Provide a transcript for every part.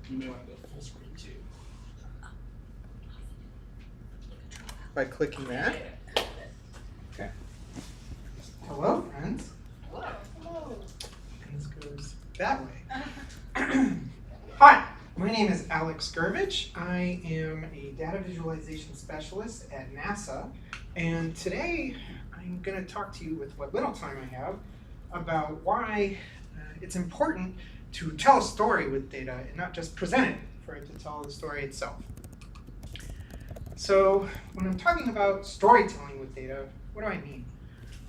You may want to go full screen too. By clicking that. Okay. Hello, friends. Hello. And this goes that way. Hi, my name is Alex Gurvich. I am a data visualization specialist at NASA, and today I'm going to talk to you with what little time I have about why it's important to tell a story with data and not just present it for it to tell the story itself. So when I'm talking about storytelling with data, what do I mean?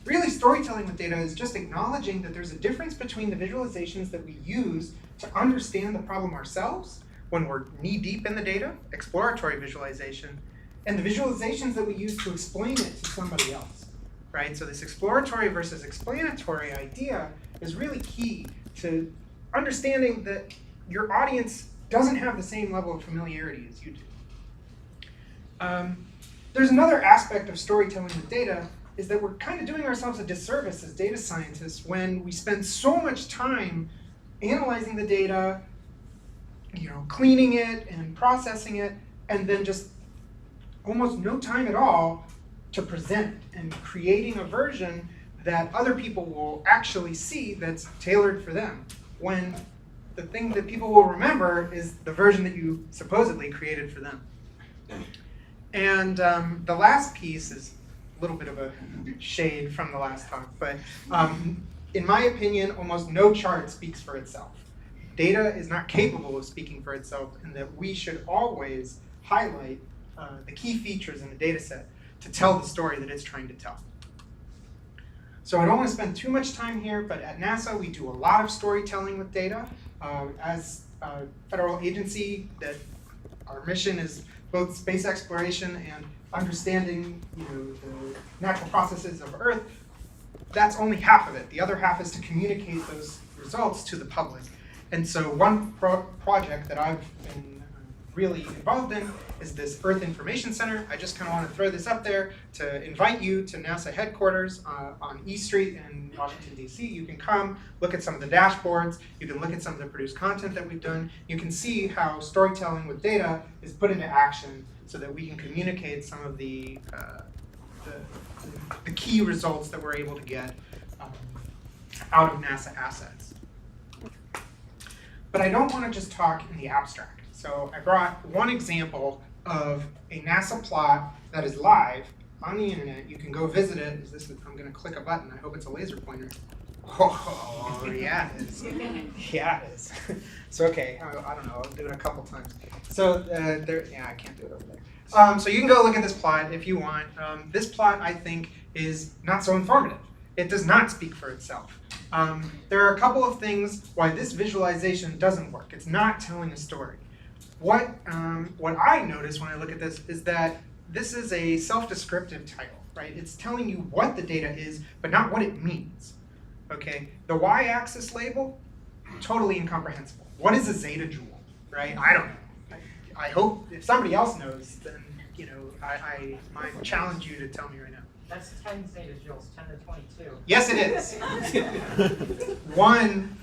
Really, storytelling with data is just acknowledging that there's a difference between the visualizations that we use to understand the problem ourselves when we're knee-deep in the data, exploratory visualization, and the visualizations that we use to explain it to somebody else, right? So this exploratory versus explanatory idea is really key to understanding that your audience doesn't have the same level of familiarity as you do. There's another aspect of storytelling with data is that we're kind of doing ourselves a disservice as data scientists when we spend so much time analyzing the data, cleaning it and processing it, and then just almost no time at all to present and creating a version that other people will actually see that's tailored for them, when the thing that people will remember is the version that you supposedly created for them. And the last piece is a little bit of a shade from the last talk, but in my opinion, almost no chart speaks for itself. Data is not capable of speaking for itself, and that we should always highlight the key features in the data set to tell the story that it's trying to tell. So I don't want to spend too much time here, but at NASA we do a lot of storytelling with data. As a federal agency, that our mission is both space exploration and understanding the natural processes of Earth. That's only half of it. The other half is to communicate those results to the public. And so one project that I've been really involved in is this Earth Information Center. I just kind of want to throw this up there to invite you to NASA headquarters on E Street in Washington, D.C. You can come, look at some of the dashboards. You can look at some of the produced content that we've done. You can see how storytelling with data is put into action so that we can communicate some of the key results that we're able to get out of NASA assets. But I don't want to just talk in the abstract. So I brought one example of a NASA plot that is live on the internet. You can go visit it. I'm going to click a button. I hope it's a laser pointer. Oh, yeah, it is. Yeah, it is. So, okay, I don't know. I'll do it a couple times. So, I can't do it over there. So you can go look at this plot if you want. This plot, I think, is not so informative. It does not speak for itself. There are a couple of things why this visualization doesn't work. It's not telling a story. What I notice when I look at this is that this is a self-descriptive title, right? It's telling you what the data is, but not what it means. Okay, the y-axis label, totally incomprehensible. What is a zeta joule, right? I don't know. I hope if somebody else knows, then I might challenge you to tell me right now. That's 10 zeta joules, 10 to 22. Yes, it is. 1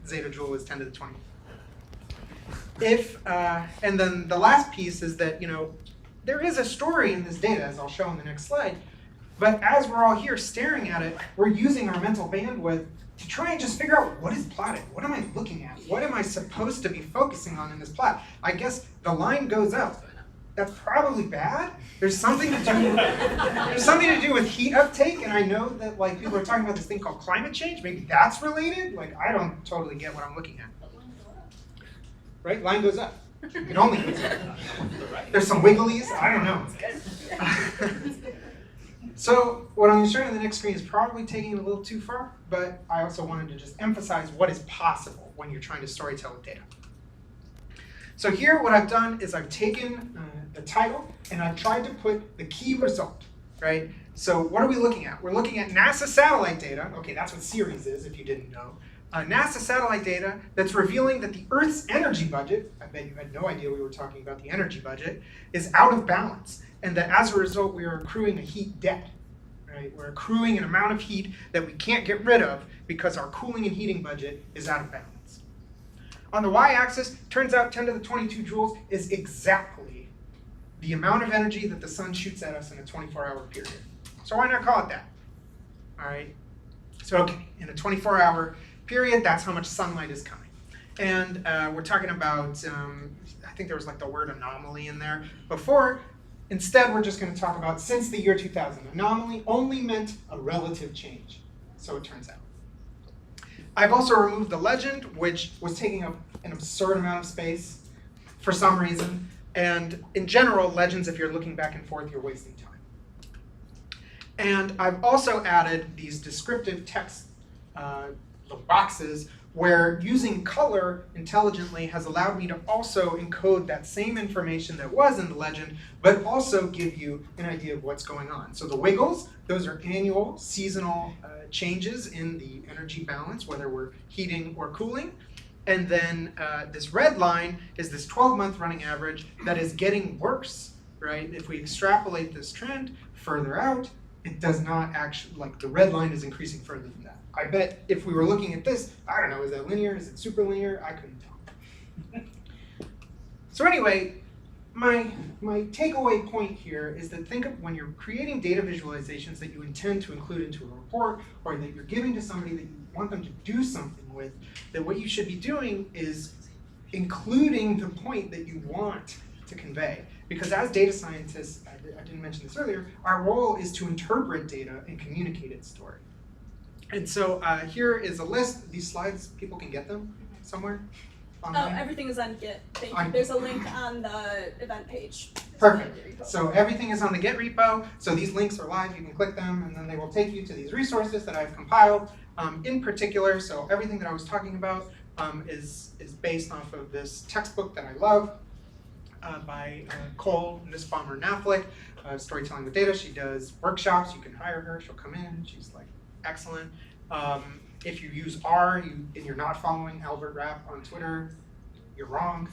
zeta joule is 10 to the 20. And then the last piece is that there is a story in this data, as I'll show in the next slide. But as we're all here staring at it, we're using our mental bandwidth to try and just figure out what is plotted. What am I looking at? What am I supposed to be focusing on in this plot? I guess the line goes up. That's probably bad. There's something to do with heat uptake, and I know that people are talking about this thing called climate change. Maybe that's related. I don't totally get what I'm looking at. Right? Line goes up. It only goes up. There's some wigglies. I don't know. So what I'm showing on the next screen is probably taking it a little too far, but I also wanted to just emphasize what is possible when you're trying to storytell with data. So here what I've done is I've taken the title and I've tried to put the key result, right? So what are we looking at? We're looking at NASA satellite data. Okay, that's what Ceres is, if you didn't know. NASA satellite data that's revealing that the Earth's energy budget, I bet you had no idea we were talking about the energy budget, is out of balance. And that as a result, we are accruing a heat debt, right? We're accruing an amount of heat that we can't get rid of because our cooling and heating budget is out of balance. On the y-axis, turns out 10 to the 22 joules is exactly the amount of energy that the sun shoots at us in a 24-hour period. So why not call it that? All right. So okay, in a 24-hour period, that's how much sunlight is coming. And we're talking about, I think there was like the word anomaly in there before. Instead, we're just going to talk about since the year 2000. Anomaly only meant a relative change, so it turns out. I've also removed the legend, which was taking up an absurd amount of space for some reason. And in general, legends, if you're looking back and forth, you're wasting time. And I've also added these descriptive text little boxes where using color intelligently has allowed me to also encode that same information that was in the legend, but also give you an idea of what's going on. So the wiggles, those are annual, seasonal changes in the energy balance, whether we're heating or cooling. And then this red line is this 12-month running average that is getting worse, right? If we extrapolate this trend further out, it does not actually, like the red line is increasing further than that. I bet if we were looking at this, I don't know, is that linear? Is it super linear? I couldn't tell. So anyway, my takeaway point here is that think of when you're creating data visualizations that you intend to include into a report or that you're giving to somebody that you want them to do something with, that what you should be doing is including the point that you want to convey. Because as data scientists, I didn't mention this earlier, our role is to interpret data and communicate its story. And so here is a list. These slides, people can get them somewhere online? Everything is on Git. Thank you. There's a link on the event page. Perfect. So everything is on the Git repo. So these links are live. You can click them, and then they will take you to these resources that I've compiled. In particular, so everything that I was talking about is based off of this textbook that I love by Cole Nussbaumer-Knaflic, Storytelling with Data. She does workshops. You can hire her. She'll come in. She's like excellent. If you use R and you're not following Albert Rapp on Twitter, you're wrong.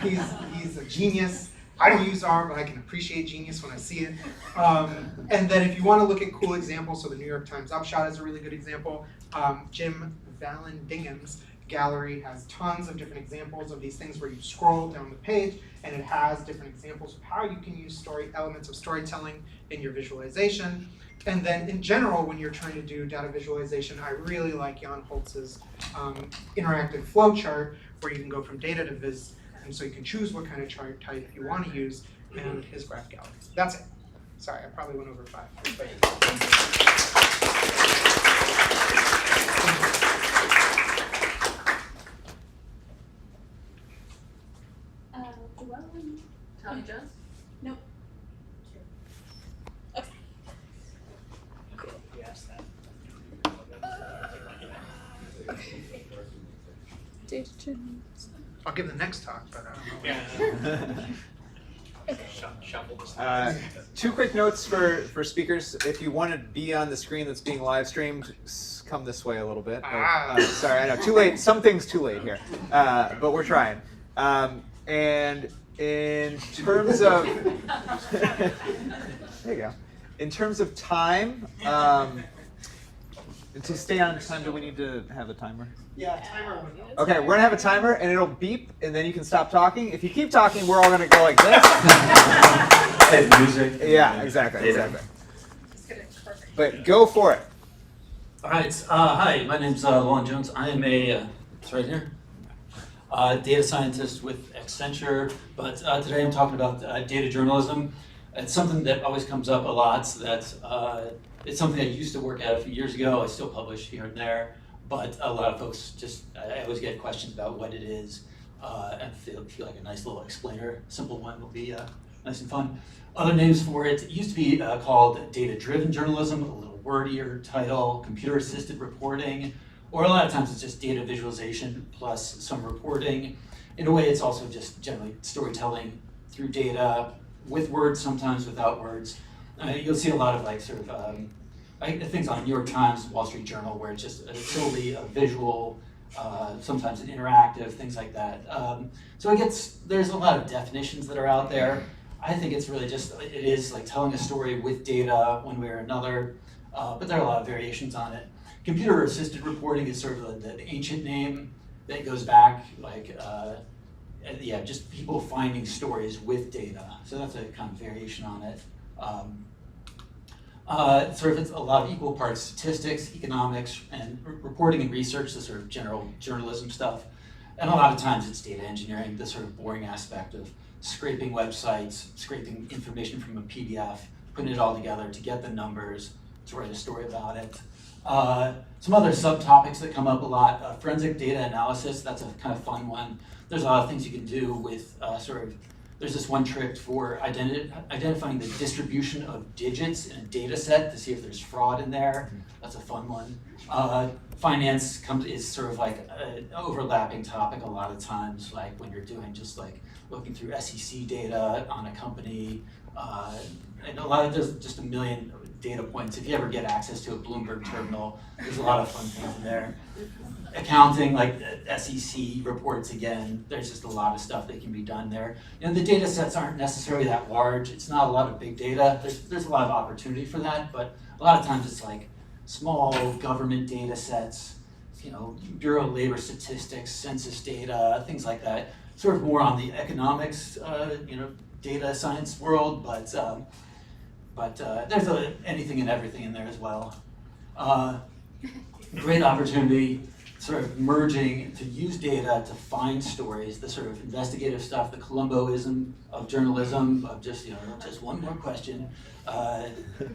He's a genius. I don't use R, but I can appreciate genius when I see it. And then if you want to look at cool examples, so the New York Times Upshot is a really good example. Jim Vallandingen's gallery has tons of different examples of these things where you scroll down the page and it has different examples of how you can use elements of storytelling in your visualization. And then in general, when you're trying to do data visualization, I really like Jan Holtz's interactive flow chart where you can go from data to viz. And so you can choose what kind of chart type you want to use and his graph gallery. That's it. Sorry, I probably went over 5. Tommy Jones? Nope. Okay. Cool. You asked that. I'll give the next talk, but I don't know. Two quick notes for speakers. If you want to be on the screen that's being live streamed, come this way a little bit. Sorry, I know, too late. Something's too late here, but we're trying. And in terms of, there you go. In terms of time, to stay on time, do we need to have a timer? Yeah, timer. Okay, we're gonna have a timer, and it'll beep, and then you can stop talking. If you keep talking, we're all gonna go like this. And music. Yeah, exactly. But go for it. All right. Hi, my name's Lon Jones. I am a, it's right here, data scientist with Accenture. But today I'm talking about data journalism. It's something that always comes up a lot. That it's something I used to work at a few years ago. I still publish here and there. But a lot of folks I always get questions about what it is, and feel like a nice little explainer. Simple one will be nice and fun. Other names for it used to be called data-driven journalism, a little wordier title, computer-assisted reporting, or a lot of times it's just data visualization plus some reporting. In a way, it's also just generally storytelling through data, with words, sometimes without words. You'll see a lot of like sort of things on New York Times, Wall Street Journal, where it's just solely a visual, sometimes an interactive, things like that. So there's a lot of definitions that are out there. I think it's really just, it is like telling a story with data one way or another, but there are a lot of variations on it. Computer-assisted reporting is sort of the ancient name. that goes back like, yeah, just people finding stories with data. So that's a kind of variation on it. Sort of it's a lot of equal parts statistics, economics, and reporting and research, the sort of general journalism stuff. And a lot of times it's data engineering, the sort of boring aspect of scraping websites, scraping information from a PDF, putting it all together to get the numbers, to write a story about it. Some other subtopics that come up a lot, forensic data analysis, that's a kind of fun one. There's a lot of things you can do with there's this one trick for identifying the distribution of digits in a data set to see if there's fraud in there. That's a fun one. Finance is sort of like an overlapping topic a lot of times, like when you're doing just like looking through SEC data on a company, and there's just a million data points. If you ever get access to a Bloomberg terminal, there's a lot of fun things in there. Accounting, like SEC reports again, there's just a lot of stuff that can be done there. You know, the data sets aren't necessarily that large. It's not a lot of big data. There's a lot of opportunity for that, but a lot of times it's like small government data sets, you know, Bureau of Labor Statistics, census data, things like that. Sort of more on the economics, you know, data science world, but there's anything and everything in there as well. Great opportunity, sort of merging to use data to find stories, the sort of investigative stuff, the Columboism of journalism, of just, you know, just one more question,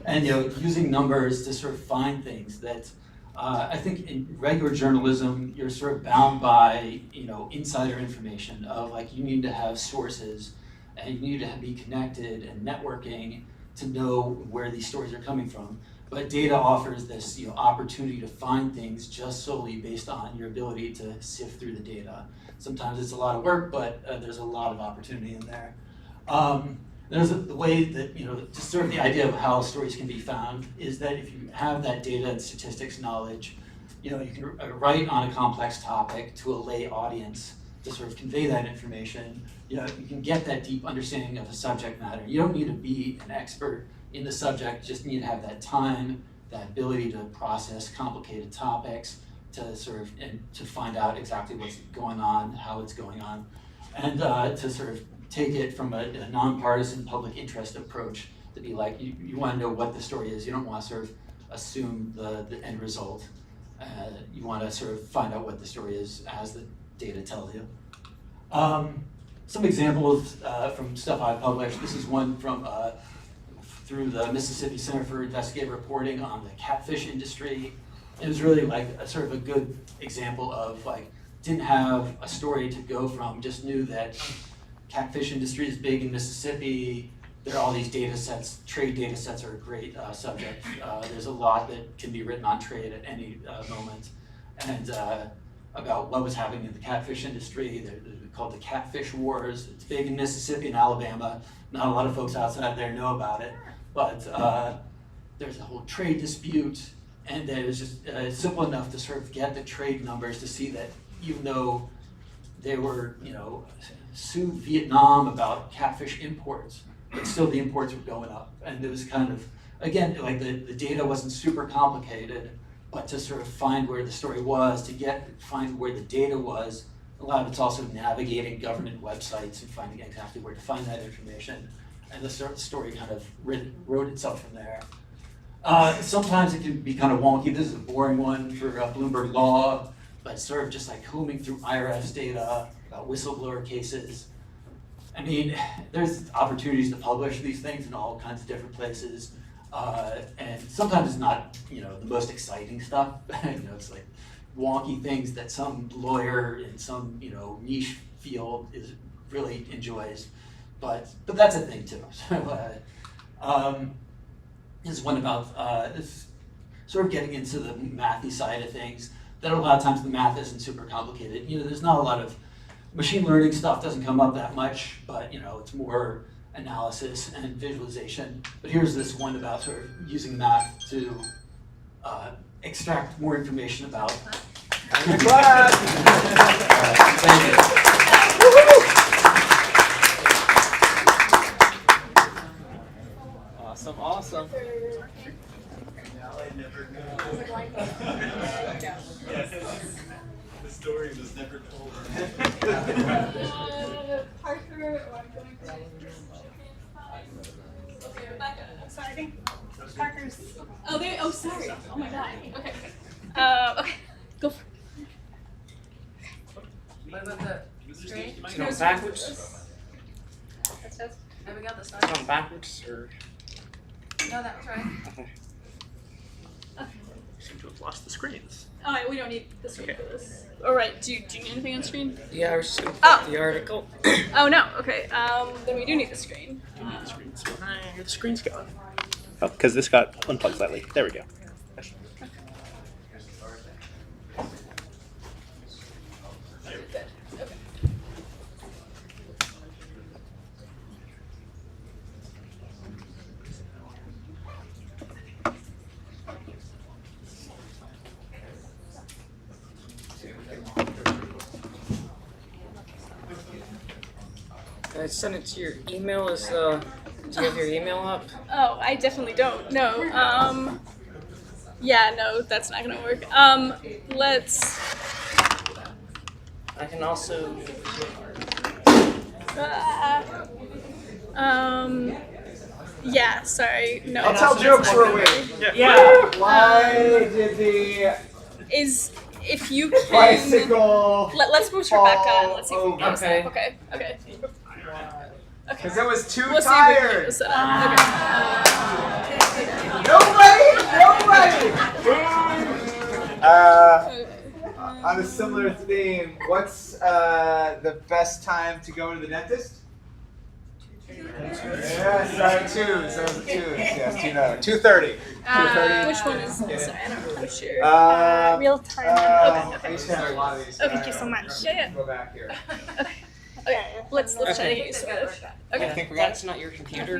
and, you know, using numbers to sort of find things that I think in regular journalism, you're sort of bound by, you know, insider information of like you need to have sources and you need to be connected and networking to know where these stories are coming from. But data offers this, you know, opportunity to find things just solely based on your ability to sift through the data. Sometimes it's a lot of work, but there's a lot of opportunity in there. There's the way that, you know, just sort of the idea of how stories can be found is that if you have that data and statistics knowledge, you know, you can write on a complex topic to a lay audience to sort of convey that information. You know, you can get that deep understanding of the subject matter. You don't need to be an expert in the subject, just need to have that time, that ability to process complicated topics, to sort of, and to find out exactly what's going on, how it's going on, and to sort of take it from a nonpartisan public interest approach to be like, you want to know what the story is. You don't want to sort of assume the end result. You want to sort of find out what the story is as the data tells you. Some examples from stuff I published. This is one from through the Mississippi Center for Investigative Reporting on the catfish industry. It was really like a sort of a good example of like, didn't have a story to go from, just knew that catfish industry is big in Mississippi. There are all these data sets. Trade data sets are a great subject. There's a lot that can be written on trade at any moment. And about what was happening in the catfish industry. They're called the catfish wars. It's big in Mississippi and Alabama. Not a lot of folks outside there know about it. But there's a whole trade dispute. And it was just simple enough to sort of get the trade numbers to see that even though they were, you know, sued Vietnam about catfish imports, but still the imports were going up. And it was kind of, again, like the data wasn't super complicated, but to sort of find where the story was, find where the data was, a lot of it's also navigating government websites and finding exactly where to find that information. And the story kind of wrote itself from there. Sometimes it can be kind of wonky. This is a boring one for Bloomberg Law, but sort of just like combing through IRS data about whistleblower cases. I mean, there's opportunities to publish these things in all kinds of different places. And sometimes it's not, you know, the most exciting stuff. You know, it's like wonky things that some lawyer in some, you know, niche field really enjoys. But that's a thing too. So this is one about this sort of getting into the mathy side of things. That a lot of times the math isn't super complicated. You know, there's not a lot of machine learning stuff doesn't come up that much, but you know, it's more analysis and visualization. But here's this one about sort of using math to extract more information about. Thank you. Awesome. Yes. The story was never Parker, or I'm going to. Okay, Rebecca. So I think Parker's. Oh, there. Oh, sorry. Oh my God. Okay. Okay. Go for it. What about the screen? Is it on backwards? Have we got this Is it one? on backwards or? No, that was right. Okay. Seem to have lost the screens. Oh, we don't need the screen Okay. for this. All right. Do you need anything on screen? Yeah, I was just gonna put Oh. the article. Oh no. Okay. Then we do need the screen. The screen's gone. Oh, because this got unplugged slightly. There we go. Good. Okay. I sent it to your email. Do you have your email up? Oh, I definitely don't. No. Yeah. No, that's not gonna work. Let's. I can also. Yeah. Sorry. No. I'll tell jokes for a week. Yeah. Why did the Is if you can. bicycle? Let's move to Rebecca and let's see if we can get this Okay. up. Okay. Okay. Because it was too We'll see if we can get tired. this up. Nobody. Okay. On a similar theme, what's the best time to go to the dentist? Yes, 2:00. Yes, 2:30. 2:30. Which one is this? I don't know. I'm sure. Real time. I used to have a lot of these. Okay, thank you so much. Yeah. Go back here. Okay. Let's try to get used to it. I think we got That's not your computer.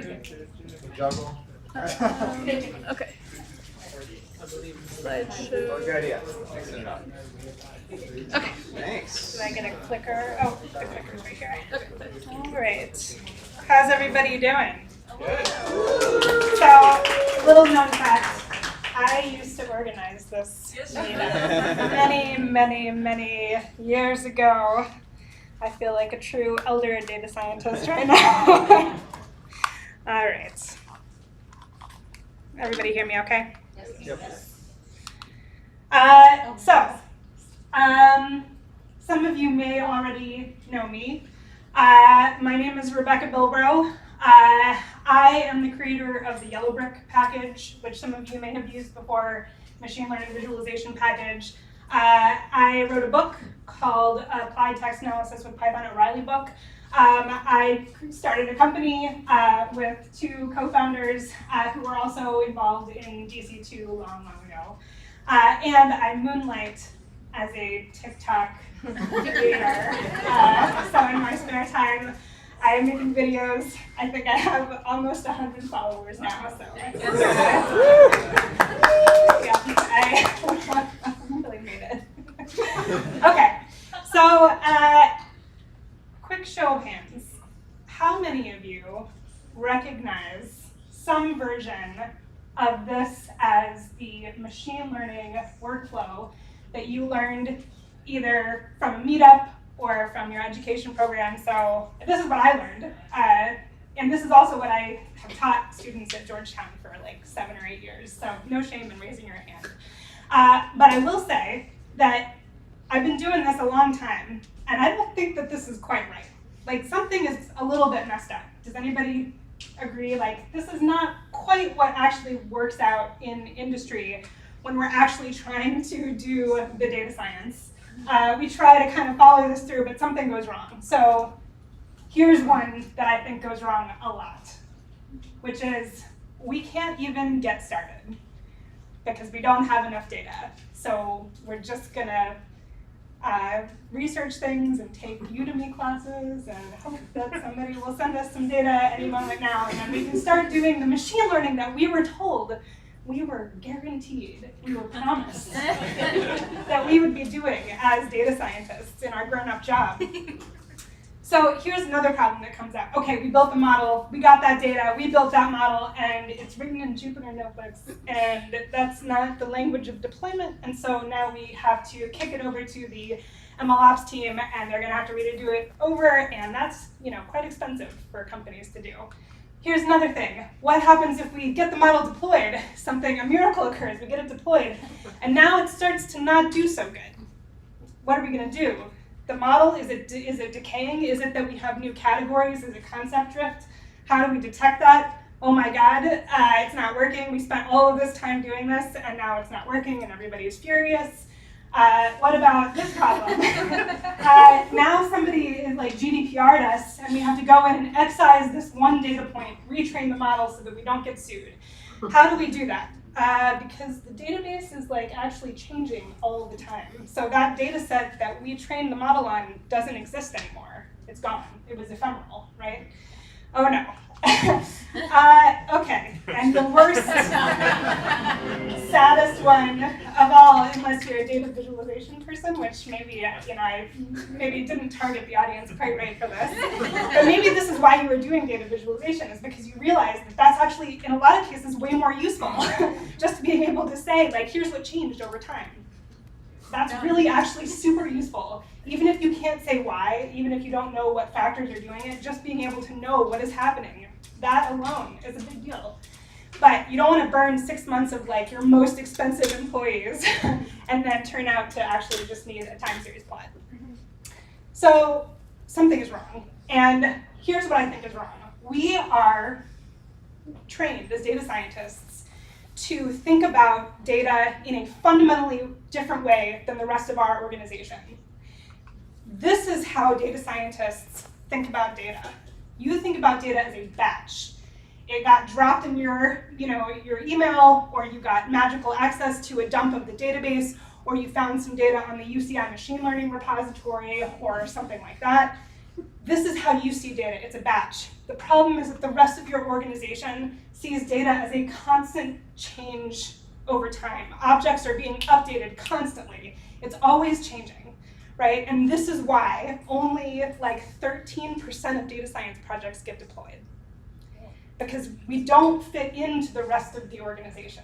juggle. Okay. Oh, Slideshow. good idea. Mixing it up. Okay. Thanks. Did I get a clicker? Oh, the clicker's right here. Okay. All right. How's everybody doing? So, little known fact, I used to organize this meeting many years ago. I feel like a true elder data scientist right now. All right. Everybody hear me okay? Yep. Some of you may already know me. My name is Rebecca Bilbro. I am the creator of the Yellowbrick package, which some of you may have used before, machine learning visualization package. I wrote a book called Applied Text Analysis with Python O'Reilly book. I started a company with two co-founders who were also involved in DC2 long ago. And I moonlight as a TikTok creator. So in my spare time, I am making videos. I think I have almost 100 followers now. So yeah, I really made it. Okay, so quick show of hands. How many of you recognize some version of this as the machine learning workflow that you learned either from a meetup or from your education program? So this is what I learned. And this is also what I have taught students at Georgetown for like 7 or 8 years. So no shame in raising your hand. But I will say that I've been doing this a long time, and I don't think that this is quite right. Like, something is a little bit messed up. Does anybody agree? Like, this is not quite what actually works out in industry when we're actually trying to do the data science. We try to kind of follow this through, but something goes wrong. So here's one that I think goes wrong a lot, which is we can't even get started because we don't have enough data. So we're just gonna research things and take Udemy classes and hope that somebody will send us some data any moment now, and then we can start doing the machine learning that we were told, we were guaranteed, we were promised that we would be doing as data scientists in our grown-up job. So here's another problem that comes up. Okay, we built the model, we got that data, we built that model, and it's written in Jupyter notebooks, and that's not the language of deployment, and so now we have to kick it over to the MLOps team, and they're gonna have to redo it over, and that's quite expensive for companies to do. Here's another thing. What happens if we get the model deployed? A miracle occurs, we get it deployed, and now it starts to not do so good. What are we gonna do? The model, is it decaying? Is it that we have new categories? Is it concept drift? How do we detect that? Oh my God, it's not working. We spent all of this time doing this and now it's not working and everybody's furious. What about this problem? Now somebody is GDPR'd us and we have to go in and excise this one data point, retrain the model so that we don't get sued. How do we do that? Because the database is actually changing all the time. So that data set that we trained the model on doesn't exist anymore. It's gone. It was ephemeral, right? Oh no. Okay, and the worst, saddest one of all, unless you're a data visualization person, which maybe I maybe didn't target the audience quite right for this, but maybe this is why you were doing data visualization, is because you realized that that's actually, in a lot of cases, way more useful. Just being able to say, here's what changed over time. That's really actually super useful. Even if you can't say why, even if you don't know what factors are doing it, just being able to know what is happening, that alone is a big deal. But you don't want to burn 6 months of your most expensive employees and then turn out to actually just need a time series plot. So something is wrong. And here's what I think is wrong. We are trained as data scientists to think about data in a fundamentally different way than the rest of our organization. This is how data scientists think about data. You think about data as a batch. It got dropped in your email, or you got magical access to a dump of the database, or you found some data on the UCI machine learning repository, or something like that. This is how you see data. It's a batch. The problem is that the rest of your organization sees data as a constant change over time. Objects are being updated constantly. It's always changing, right? And this is why only 13% of data science projects get deployed. Because we don't fit into the rest of the organization.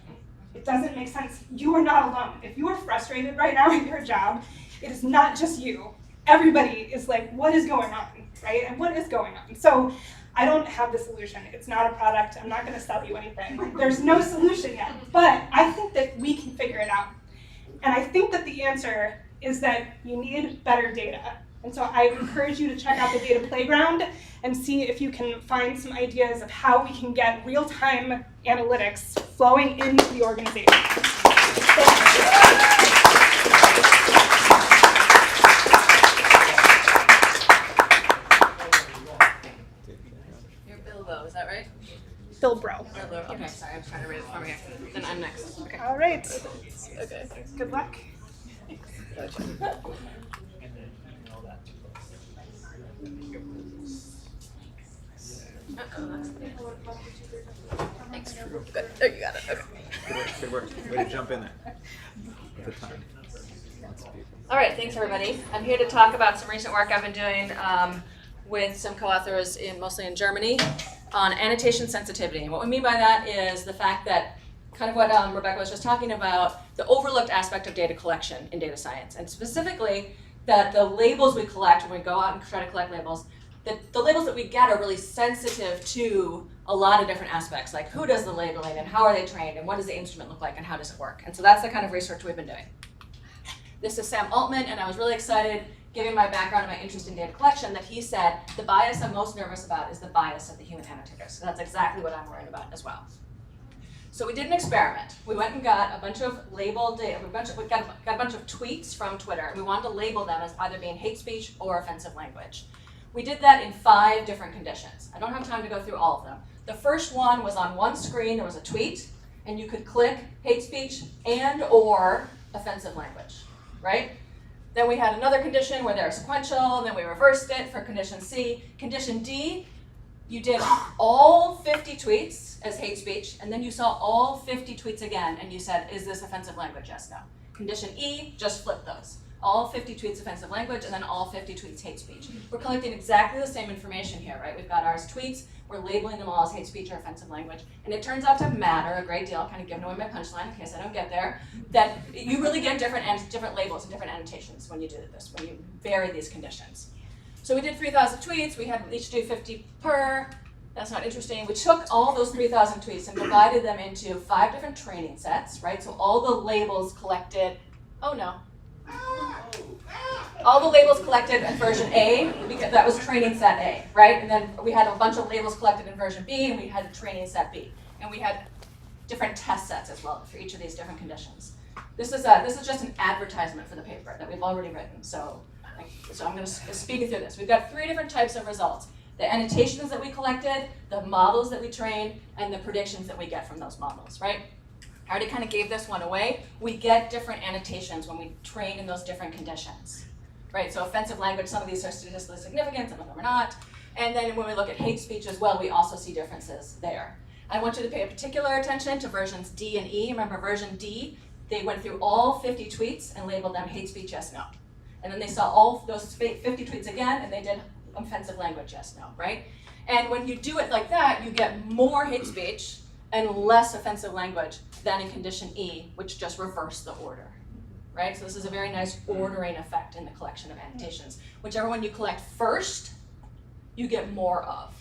It doesn't make sense. You are not alone. If you are frustrated right now in your job, it is not just you. Everybody is what is going on, right? And what is going on? So I don't have the solution. It's not a product. I'm not going to sell you anything. There's no solution yet. But I think that we can figure it out. And I think that the answer is that you need better data. And so I encourage you to check out the data playground and see if you can find some ideas of how we can get real-time analytics flowing into the organization. Thank you. You're Bilbo, is that right? Bilbro. Bilbo. Okay, sorry, I was trying to read it from here. Then I'm next. Okay. All right. Okay. Good luck. Thanks. Good. There, you got it. Okay. Good work. Way to jump in there. Good time. All right, thanks everybody. I'm here to talk about some recent work I've been doing with some co-authors mostly in Germany on annotation sensitivity. And what we mean by that is the fact that kind of what Rebecca was just talking about, the overlooked aspect of data collection in data science, and specifically that the labels we collect when we go out and try to collect labels, the labels that we get are really sensitive to a lot of different aspects, like who does the labeling and how are they trained and what does the instrument look like and how does it work. And so that's the kind of research we've been doing. This is Sam Altman, and I was really excited, given my background and my interest in data collection, that he said the bias I'm most nervous about is the bias of the human annotators. So that's exactly what I'm worried about as well. So we did an experiment. We went and got a bunch of labeled data, we got a bunch of tweets from Twitter, and we wanted to label them as either being hate speech or offensive language. We did that in 5 different conditions. I don't have time to go through all of them. The first one was on one screen, there was a tweet, and you could click hate speech and or offensive language, right? Then we had another condition where they're sequential, and then we reversed it for condition C. Condition D, you did all 50 tweets as hate speech, and then you saw all 50 tweets again, and you said, is this offensive language? Yes, no. Condition E, just flip those. all 50 tweets offensive language, and then all 50 tweets hate speech. We're collecting exactly the same information here, right? We've got ours tweets, we're labeling them all as hate speech or offensive language, and it turns out to matter a great deal, kind of giving away my punchline in case I don't get there, that you really get different labels and different annotations when you do this, when you vary these conditions. So we did 3,000 tweets, we had each do 50 per. That's not interesting. We took all those 3,000 tweets and divided them into 5 different training sets, right? So all the labels collected, oh no. All the labels collected in version A, because that was training set A, right? And then we had a bunch of labels collected in version B, and we had training set B. And we had different test sets as well for each of these different conditions. This is just an advertisement for the paper that we've already written. So I'm going to speak you through this. We've got 3 different types of results. The annotations that we collected, the models that we trained, and the predictions that we get from those models, right? I already kind of gave this one away. We get different annotations when we train in those different conditions, right? So offensive language, some of these are statistically significant, some of them are not. And then when we look at hate speech as well, we also see differences there. I want you to pay particular attention to versions D and E. Remember version D, they went through all 50 tweets and labeled them hate speech, yes, no. And then they saw all those 50 tweets again, and they did offensive language, yes, no, right? And when you do it like that, you get more hate speech and less offensive language than in condition E, which just reversed the order, right? So this is a very nice ordering effect in the collection of annotations. Whichever one you collect first, you get more of.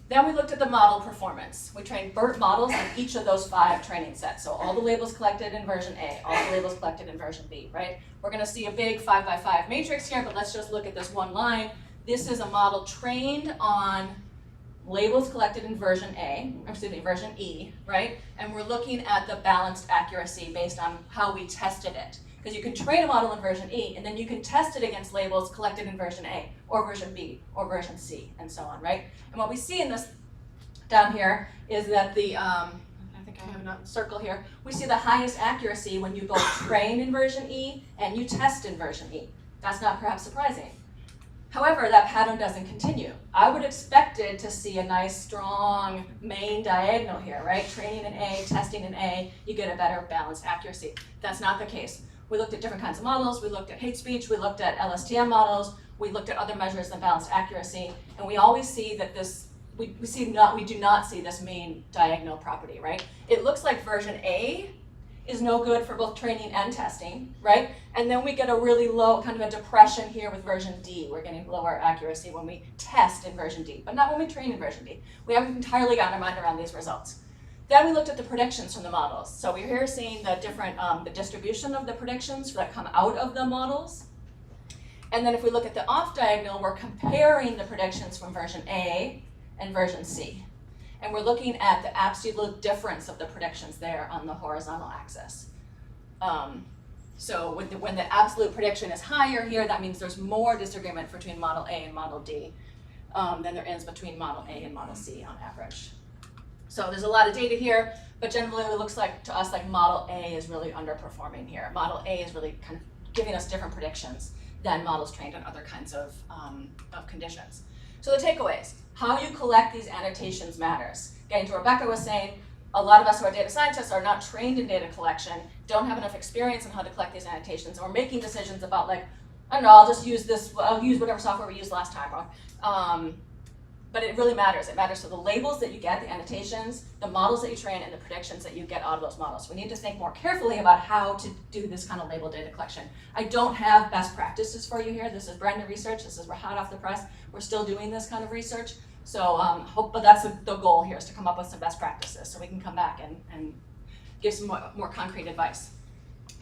Then we looked at the model performance. We trained BERT models on each of those 5 training sets. So all the labels collected in version A, all the labels collected in version B, right? We're gonna see a big 5x5 matrix here, but let's just look at this one line. This is a model trained on labels collected in version version E, right? And we're looking at the balanced accuracy based on how we tested it. Because you can train a model in version E, and then you can test it against labels collected in version A, or version B, or version C, and so on, right? And what we see in this down here is that the, I think I have a circle here, we see the highest accuracy when you both train in version E and you test in version E. That's not perhaps surprising. However, that pattern doesn't continue. I would expect it to see a nice, strong main diagonal here, right? Training in A, testing in A, you get a better balanced accuracy. That's not the case. We looked at different kinds of models, we looked at hate speech, we looked at LSTM models, we looked at other measures than balanced accuracy, and we always see that this, we do not see this main diagonal property, right? It looks like version A is no good for both training and testing, right? And then we get a really low, kind of a depression here with version D. We're getting lower accuracy when we test in version D, but not when we train in version D. We haven't entirely gotten our mind around these results. Then we looked at the predictions from the models. So we're here seeing the different, the distribution of the predictions that come out of the models. And then if we look at the off diagonal, we're comparing the predictions from version A and version C. And we're looking at the absolute difference of the predictions there on the horizontal axis. So when the absolute prediction is higher here, that means there's more disagreement between model A and model D than there is between model A and model C on average. So there's a lot of data here, but generally it looks like to us like model A is really underperforming here. Model A is really kind of giving us different predictions than models trained on other kinds of conditions. So the takeaways, how you collect these annotations matters. Getting to Rebecca was saying, a lot of us who are data scientists are not trained in data collection, don't have enough experience in how to collect these annotations, and we're making decisions about like, I don't know, I'll just use this, I'll use whatever software we used last time. But it really matters. It matters to the labels that you get, the annotations, the models that you train, and the predictions that you get out of those models. We need to think more carefully about how to do this kind of label data collection. I don't have best practices for you here. This is brand new research. This is hot off the press. We're still doing this kind of research. So but that's the goal here, is to come up with some best practices so we can come back and give some more concrete advice.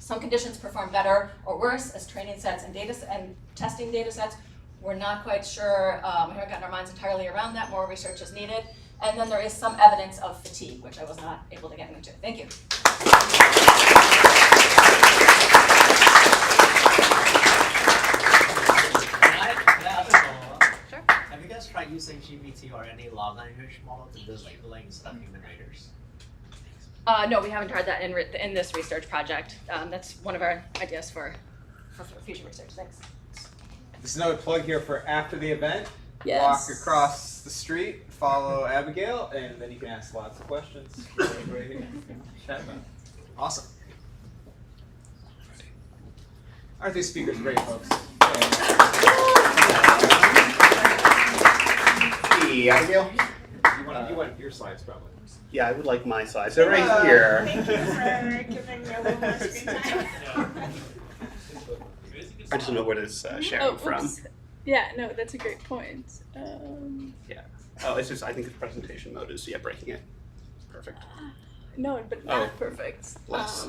Some conditions perform better or worse as training sets and testing data sets. We're not quite sure, we haven't gotten our minds entirely around that. More research is needed. And then there is some evidence of fatigue, which I was not able to get into. Thank you. Sure. Have you guys tried using GPT or any large language model to do labeling stuff human readers? No, we haven't tried that in this research project. That's one of our ideas for future research. Thanks. There's another plug here for after the event. Yes. Walk across the street, follow Abigail, and then you can ask lots of questions. Right here. Chat about. Awesome. Aren't these speakers great, folks? Hey, Abigail. You want your slides, probably. Yeah, I would like my slides. They're right here. Thank you for giving me a little more screen time. I just don't know where this sharing from. Oops. Yeah, no, that's a great point. Yeah. Oh, it's just, I think the presentation mode is, breaking it. Perfect. No, but not perfect. Less.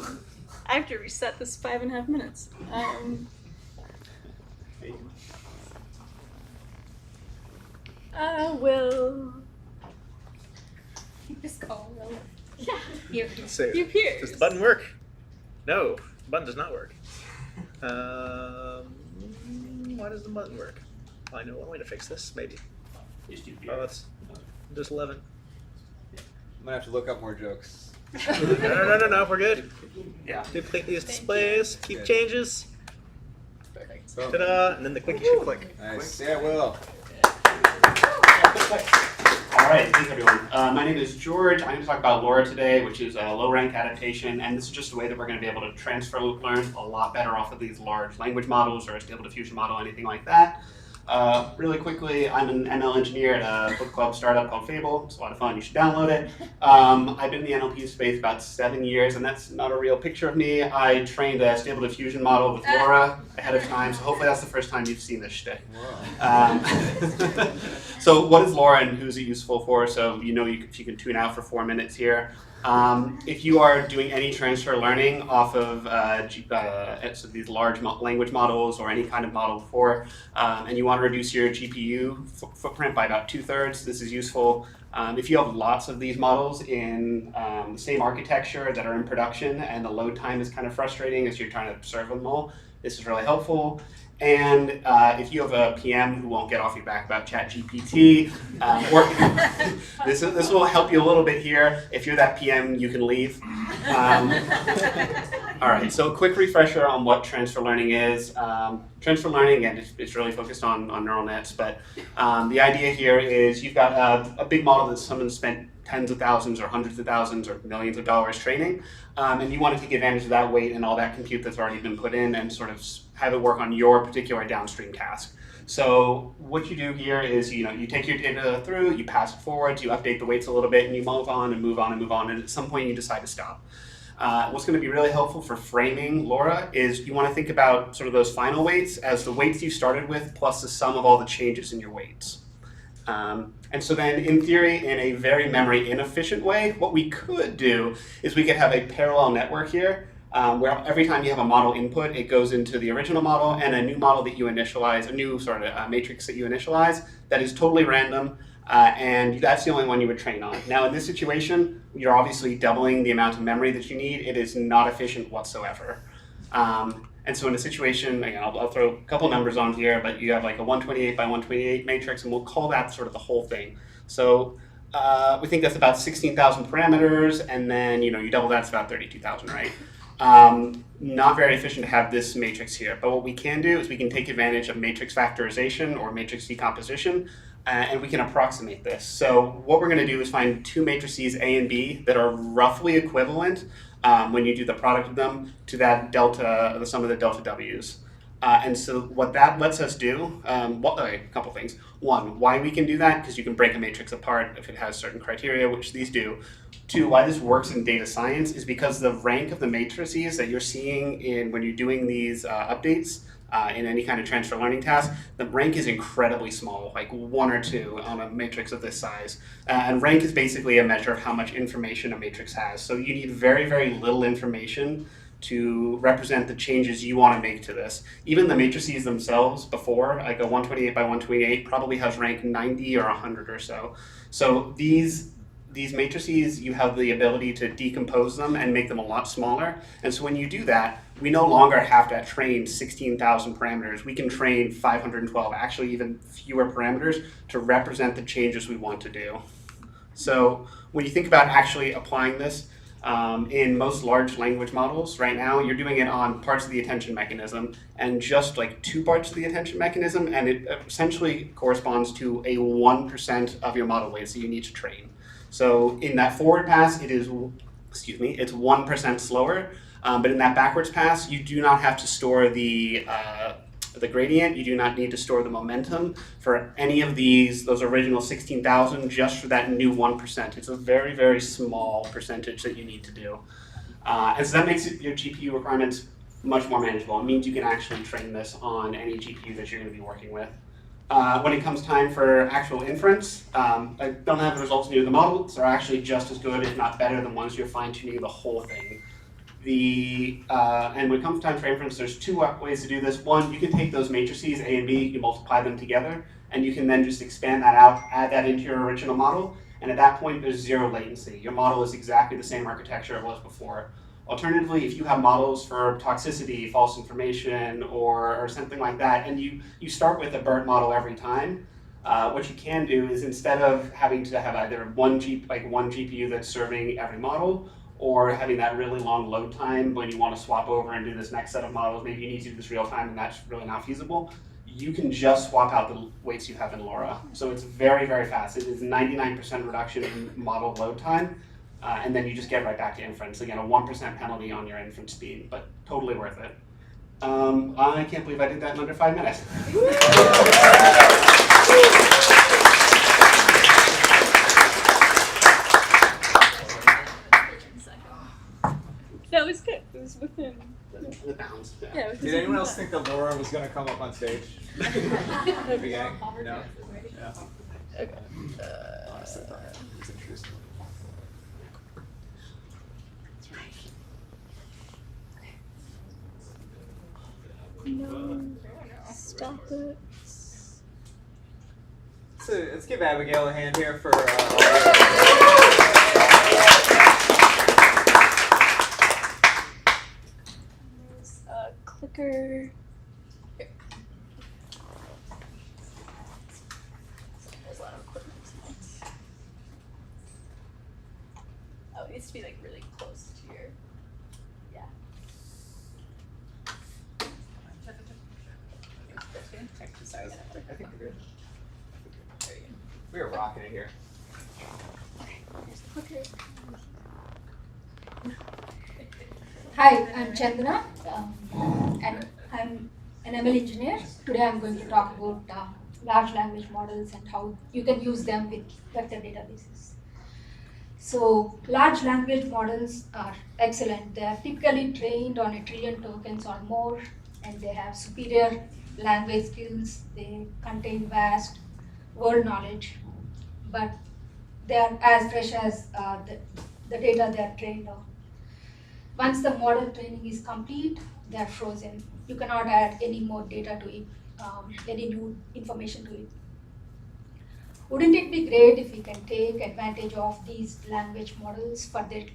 I have to reset this 5.5 minutes. Hey. I will. Just call Will. Yeah. Let's see. You here. Does the button work? No, the button does not work. Why does the button work? I know one way to fix this, maybe. Oh, that's just 11. I'm gonna have to look up more jokes. No, we're good. Yeah. Duplicate these displays, keep changes. Boom. Ta-da! And then the clicky should click. Nice. Yeah, Will. All right, thanks everyone. My name is George. I'm going to talk about LoRa today, which is a low-rank adaptation, and this is just a way that we're going to be able to transfer learn a lot better off of these large language models or a stable diffusion model, anything like that. Really quickly, I'm an ML engineer at a book club startup called Fable. It's a lot of fun. You should download it. I've been in the NLP space about 7 years, and that's not a real picture of me. I trained a stable diffusion model with LoRa ahead of time, so hopefully that's the first time you've seen this shtick. So what is LoRa and who's it useful for? So if you can tune out for 4 minutes here. If you are doing any transfer learning off of so these large language models or any kind of model before, and you want to reduce your GPU footprint by about 2/3, this is useful. If you have lots of these models in the same architecture that are in production and the load time is kind of frustrating as you're trying to serve them all, this is really helpful. And if you have a PM who won't get off your back about ChatGPT, this will help you a little bit here. If you're that PM, you can leave. All right, so a quick refresher on what transfer learning is. Transfer learning, again, it's really focused on neural nets, but the idea here is you've got a big model that someone spent tens of thousands or hundreds of thousands or millions of dollars training, and you want to take advantage of that weight and all that compute that's already been put in and sort of have it work on your particular downstream task. So what you do here is, you take your data through, you pass it forward, you update the weights a little bit, and you move on and move on and move on, and at some point you decide to stop. What's going to be really helpful for framing LoRa is you want to think about sort of those final weights as the weights you started with plus the sum of all the changes in your weights. And so then, in theory, in a very memory inefficient way, what we could do is we could have a parallel network here, where every time you have a model input, it goes into the original model and a new model that you initialize, a new sort of matrix that you initialize that is totally random, and that's the only one you would train on. Now, in this situation, you're obviously doubling the amount of memory that you need. It is not efficient whatsoever. And so in a situation, again, I'll throw a couple numbers on here, but you have like a 128 by 128 matrix, and we'll call that sort of the whole thing. So we think that's about 16,000 parameters, and then you double that, it's about 32,000, right? Not very efficient to have this matrix here, but what we can do is we can take advantage of matrix factorization or matrix decomposition, and we can approximate this. So what we're going to do is find two matrices A and B that are roughly equivalent when you do the product of them to that delta, the sum of the delta W's. And so what that lets us do, a couple things. One, why we can do that, because you can break a matrix apart if it has certain criteria, which these do. Two, why this works in data science is because the rank of the matrices that you're seeing when you're doing these updates in any kind of transfer learning task, the rank is incredibly small, like 1 or 2 on a matrix of this size. And rank is basically a measure of how much information a matrix has. So you need very, very little information to represent the changes you want to make to this. Even the matrices themselves before, like a 128 by 128, probably has rank 90 or 100 or so. So these matrices, you have the ability to decompose them and make them a lot smaller. And so when you do that, we no longer have to train 16,000 parameters. We can train 512, actually even fewer parameters to represent the changes we want to do. So when you think about actually applying this, in most large language models right now, you're doing it on parts of the attention mechanism and just like 2 parts of the attention mechanism, and it essentially corresponds to a 1% of your model weights that you need to train. So in that forward pass, it's 1% slower, But in that backwards pass, you do not have to store the gradient. You do not need to store the momentum for any of those original 16,000 just for that new 1%. It's a very, very small percentage that you need to do. And so that makes your GPU requirements much more manageable. It means you can actually train this on any GPU that you're going to be working with. When it comes time for actual inference, I don't have the results new. The models are actually just as good, if not better, than once you're fine-tuning the whole thing. And when it comes time for inference, there's two ways to do this. One, you can take those matrices, A and B, you multiply them together, and you can then just expand that out, add that into your original model, and at that point, there's zero latency. Your model is exactly the same architecture it was before. Alternatively, if you have models for toxicity, false information, or something like that, and you start with a BERT model every time, what you can do is instead of having to have either one GPU that's serving every model, or having that really long load time when you want to swap over and do this next set of models, maybe you need to do this real time and that's really not feasible, you can just swap out the weights you have in LoRa. So it's very, very fast. It is 99% reduction in model load time, and then you just get right back to inference. Again, a 1% penalty on your inference speed, but totally worth it. I can't believe I did that in under 5 minutes. That was good. It was within The bounds. Yeah. Yeah, it was Did anyone else think that Laura was going to come up on stage? At the beginning? No? Yeah. Okay. Honestly, thought it was interesting. No. Stop it. So let's give Abigail a hand here for There's a clicker. Here. There's a lot of equipment. Oh, it needs to be like really close to your. Yeah. Sorry. I think we're good. We are rocking it here. Here's the clicker. Hi, I'm Chandana, and I'm an ML engineer. Today I'm going to talk about large language models and how you can use them with vector databases. So large language models are excellent. They are typically trained on 1 trillion tokens or more, and they have superior language skills. They contain vast world knowledge, but they are as fresh as the data they are trained on. Once the model training is complete, they are frozen. You cannot add any more data to it, any new information to it. Wouldn't it be great if we can take advantage of these language models for their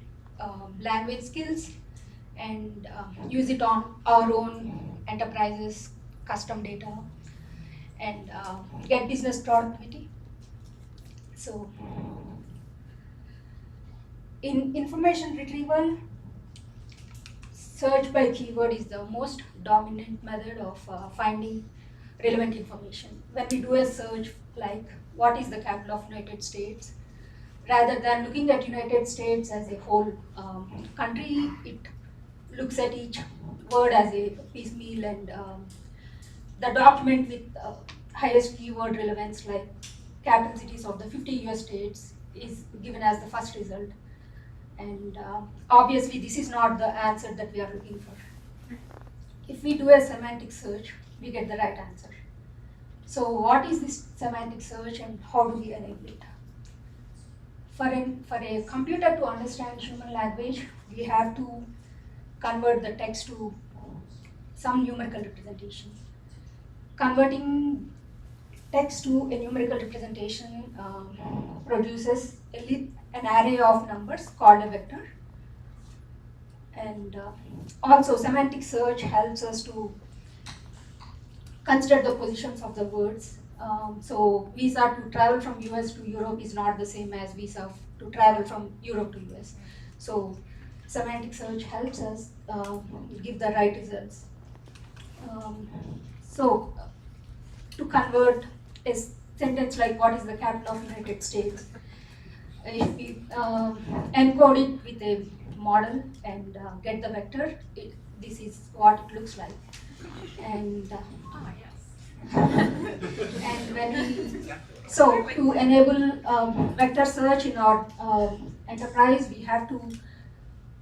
language skills and use it on our own enterprises, custom data, and get business productivity? So, in information retrieval, search by keyword is the most dominant method of finding relevant information. When we do a search like what is the capital of United States, rather than looking at United States as a whole country, it looks at each word as a piecemeal, and the document with highest keyword relevance like capital cities of the 50 US states is given as the first result. And obviously this is not the answer that we are looking for. If we do a semantic search, we get the right answer. So what is this semantic search and how do we enable it? For a computer to understand human language, we have to convert the text to some numerical representation. Converting text to a numerical representation produces an array of numbers called a vector. And also semantic search helps us to consider the positions of the words. So visa to travel from US to Europe is not the same as visa to travel from Europe to US. So semantic search helps us give the right results. So to convert a sentence like what is the capital of United States, if we encode it with a model and get the vector, this is what it looks like. And and when we, so to enable vector search in our enterprise, we have to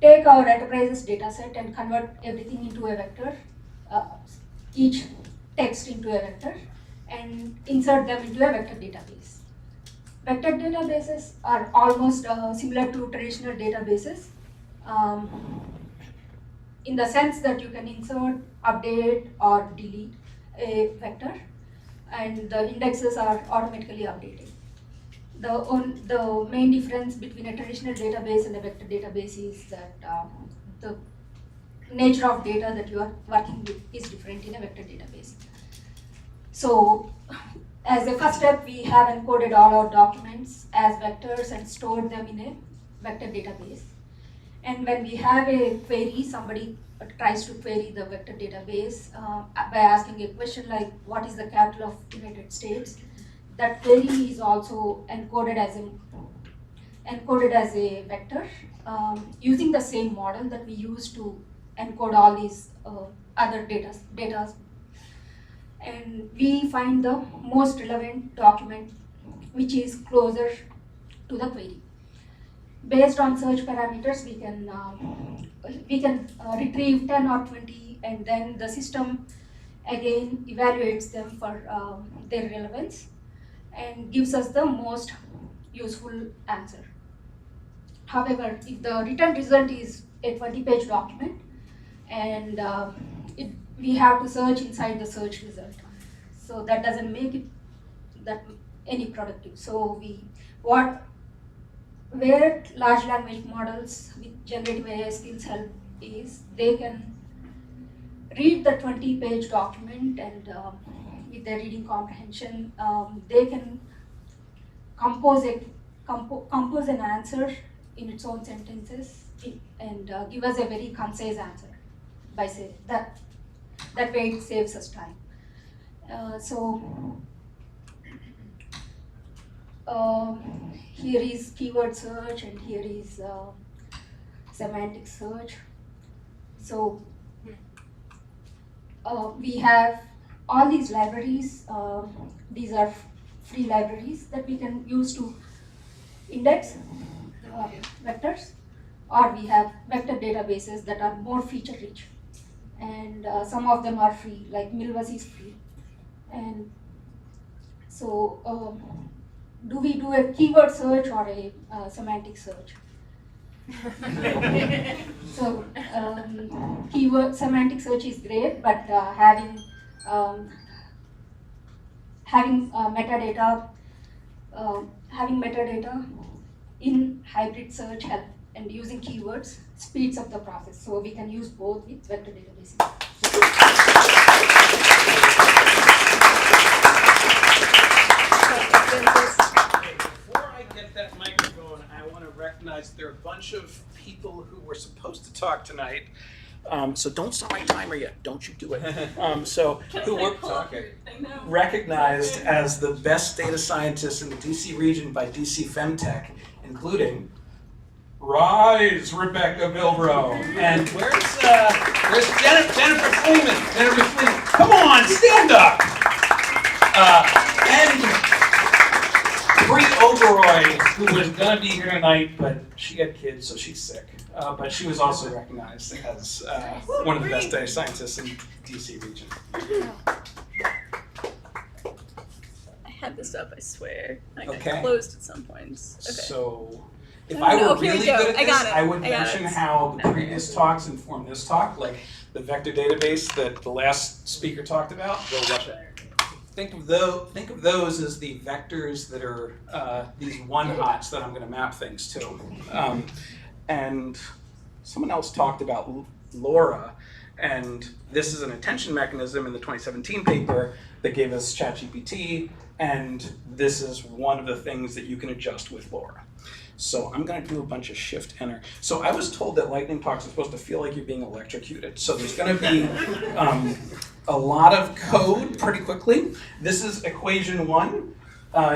take our enterprise's data set and convert everything into a vector, each text into a vector, and insert them into a vector database. Vector databases are almost similar to traditional databases in the sense that you can insert, update, or delete a vector, and the indexes are automatically updated. The main difference between a traditional database and a vector database is that the nature of data that you are working with is different in a vector database. So, as a first step, we have encoded all our documents as vectors and stored them in a vector database. And when we have a query, somebody tries to query the vector database by asking a question like, what is the capital of United States? That query is also encoded as a vector using the same model that we use to encode all these other data. And we find the most relevant document which is closer to the query. Based on search parameters, we can retrieve 10 or 20, and then the system again evaluates them for their relevance and gives us the most useful answer. However, if the return result is a 20-page document and we have to search inside the search result, so that doesn't make it that any productive. So where large language models with generative AI skills help is they can read the 20-page document, and with their reading comprehension, they can compose an answer in its own sentences and give us a very concise answer by saying that way it saves us time. Here is keyword search and here is semantic search. So we have all these libraries. These are free libraries that we can use to index vectors, or we have vector databases that are more feature rich, and some of them are free, like Milvus is free. And so do we do a keyword search or a semantic search? So keyword semantic search is great, but having metadata in hybrid search help, and using keywords speeds up the process. So we can use both with vector databases. Before I get that microphone, I want to recognize there are a bunch of people who were supposed to talk tonight. So don't start my timer yet. Don't you do it. Who were recognized as the best data scientists in the DC region by DC Femtech, including Rise, Rebecca Bilbro. And where's Jennifer Fleeman? Jennifer Fleeman, come on, stand up. And Bree Oberoi, who was gonna be here tonight, but she had kids, so she's sick. But she was also recognized as one of the best data scientists in DC region. I had this up, I swear. I got Okay. closed at some points. Okay. So if No, I no, were here we really go. good at I this, got it. I would I got mention it. how the previous talks inform this talk, like the vector database that the last speaker talked about. Think of those as the vectors that are these one-hots that I'm going to map things to. And someone else talked about LoRa, and this is an attention mechanism in the 2017 paper that gave us ChatGPT, and this is one of the things that you can adjust with LoRa. So I'm going to do a bunch of Shift-Enter. So I was told that lightning talks are supposed to feel like you're being electrocuted. So there's going to be a lot of code pretty quickly. This is equation 1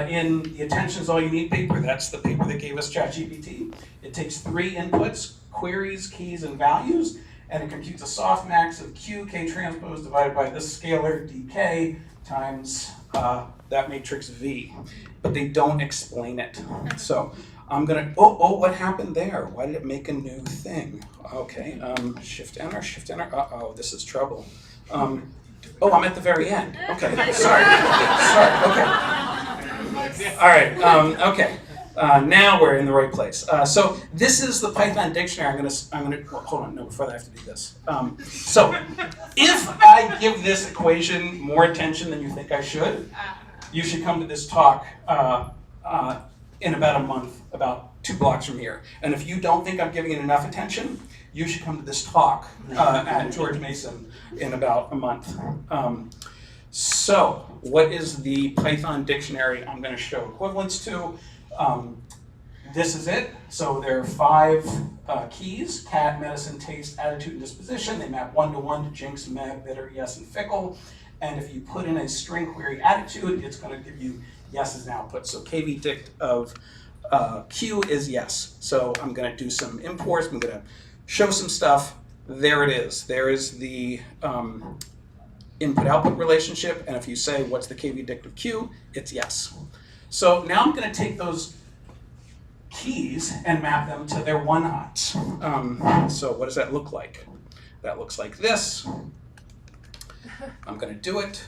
in the Attention is All You Need paper. That's the paper that gave us ChatGPT. It takes 3 inputs, queries, keys, and values, and it computes a softmax of Q, K transpose divided by this scalar, dk, times that matrix V. But they don't explain it. So I'm gonna, what happened there? Why did it make a new thing? Okay, shift enter, uh-oh, this is trouble. I'm at the very end. Okay, sorry, okay. All right, okay. Now we're in the right place. So this is the Python dictionary. I'm gonna well, hold on, no, before that I have to do this. So if I give this equation more attention than you think I should, you should come to this talk in about a month, about 2 blocks from here. And if you don't think I'm giving it enough attention, you should come to this talk at George Mason in about a month. So what is the Python dictionary I'm going to show equivalents to? This is it. So there are 5 keys: cat, medicine, taste, attitude, and disposition. They map 1-to-1 to jinx, mad, bitter, yes, and fickle. And if you put in a string query attitude, it's going to give you yes as an output. So KV dict of Q is yes. So I'm going to do some imports. I'm going to show some stuff. There it is. There is the input-output relationship. And if you say, what's the KV dict of Q? It's yes. So now I'm going to take those keys and map them to their one-hots. So what does that look like? That looks like this. I'm going to do it.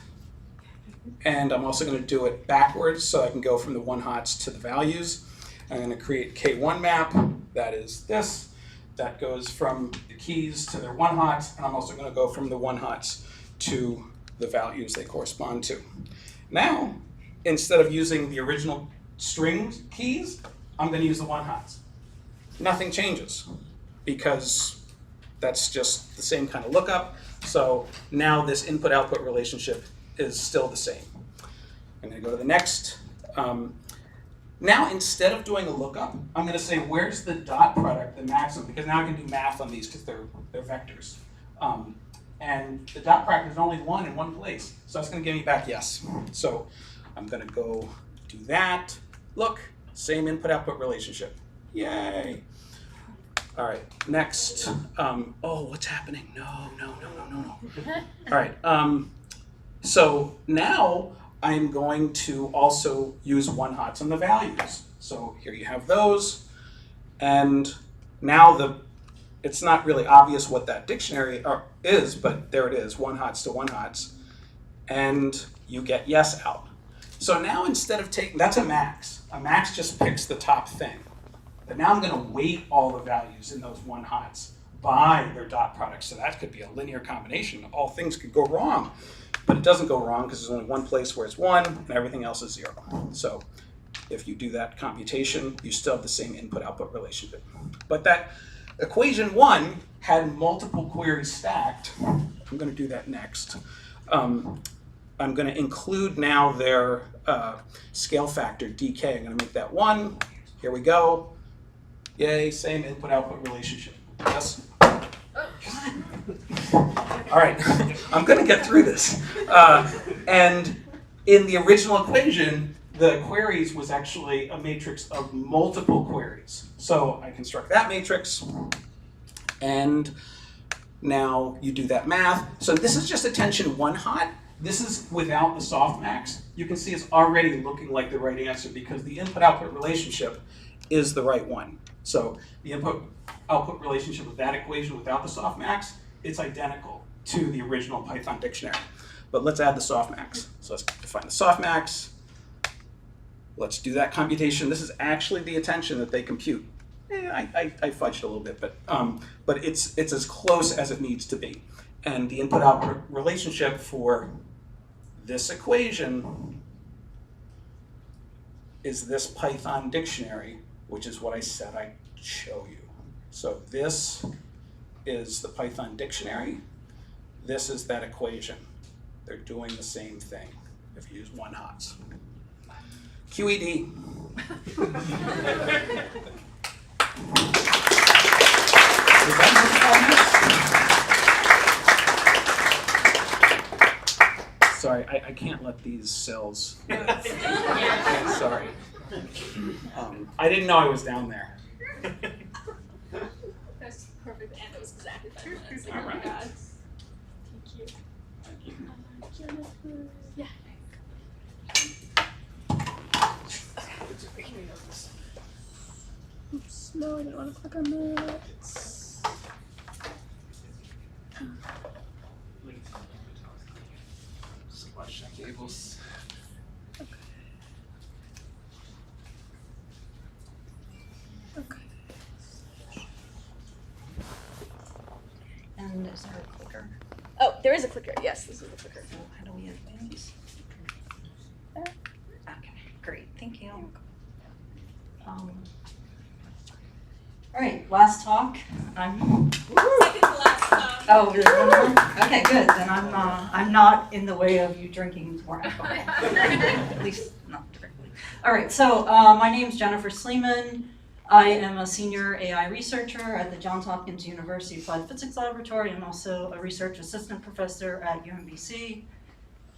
And I'm also going to do it backwards so I can go from the one-hots to the values. I'm going to create K1 map. That is this. That goes from the keys to their one-hots. And I'm also going to go from the one-hots to the values they correspond to. Now, instead of using the original string keys, I'm going to use the one-hots. Nothing changes because that's just the same kind of lookup. So now this input-output relationship is still the same. I'm going to go to the next. Now instead of doing a lookup, I'm going to say where's the dot product, the maximum, because now I can do math on these because they're vectors. And the dot product is only 1 in one place. So that's going to give me back yes. So I'm going to go do that. Look, same input-output relationship. Yay. All right, next. What's happening? No. All right, so now I'm going to also use one-hots on the values. So here you have those. And now it's not really obvious what that dictionary is, but there it is, one-hots to one-hots. And you get yes out. So now instead of taking, that's a max. A max just picks the top thing. But now I'm going to weight all the values in those one-hots by their dot product. So that could be a linear combination. All things could go wrong. But it doesn't go wrong because there's only one place where it's 1 and everything else is 0. So if you do that computation, you still have the same input-output relationship. But that equation 1 had multiple queries stacked. I'm going to do that next. I'm going to include now their scale factor, dk. I'm going to make that 1. Here we go. Yay, same input-output relationship. Yes? All right, I'm going to get through this. And in the original equation, the queries was actually a matrix of multiple queries. So I construct that matrix, and now you do that math. So this is just attention one-hot. This is without the softmax. You can see it's already looking like the right answer because the input-output relationship is the right one. So the input-output relationship of that equation without the softmax, it's identical to the original Python dictionary. But let's add the softmax. So let's define the softmax. Let's do that computation. This is actually the attention that they compute. I fudged a little bit, but it's as close as it needs to be. And the input-output relationship for this equation is this Python dictionary, which is what I said I'd show you. So this is the Python dictionary. This is that equation. They're doing the same thing if you use one-hots. QED. Sorry, I can't let these cells. Sorry. I didn't know I was down there. perfect, and it was exactly 5 minutes. Like, All oh my right. god. Thank you. Thank you. Jennifer. Yeah. Oops, no, I didn't want to click on that. Squash cables. Okay. And is there a clicker? Oh, there is a clicker. Yes, this is the clicker. So how do we advance? Okay, great, thank you. All right, last talk. Second to last. Oh, there's one more? Okay, good. Then I'm not in the way of you drinking more alcohol. At least not directly. All right. So my name's Jennifer Sleeman. I am a senior AI researcher at the Johns Hopkins University Applied Physics Laboratory. I'm also a research assistant professor at UMBC.